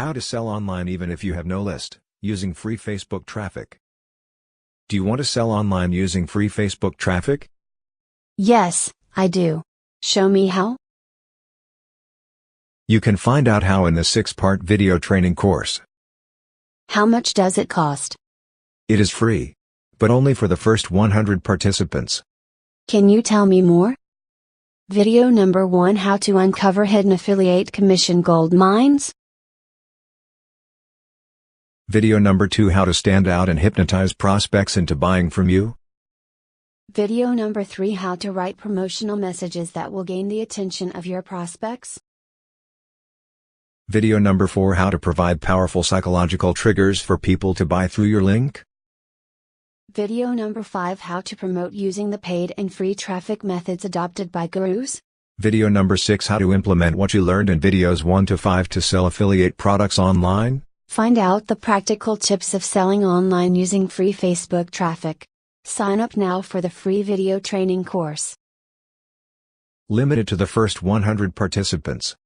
How to sell online even if you have no list, using free Facebook traffic. Do you want to sell online using free Facebook traffic? Yes, I do. Show me how? You can find out how in the 6-part video training course. How much does it cost? It is free, but only for the first 100 participants. Can you tell me more? Video number 1: How to uncover hidden affiliate commission gold mines. Video number 2: How to stand out and hypnotize prospects into buying from you. Video number 3: How to write promotional messages that will gain the attention of your prospects. Video number 4: How to provide powerful psychological triggers for people to buy through your link. Video number 5: How to promote using the paid and free traffic methods adopted by gurus. Video number 6: How to implement what you learned in videos 1 to 5 to sell affiliate products online. Find out the practical tips of selling online using free Facebook traffic. Sign up now for the free video training course. Limited to the first 100 participants.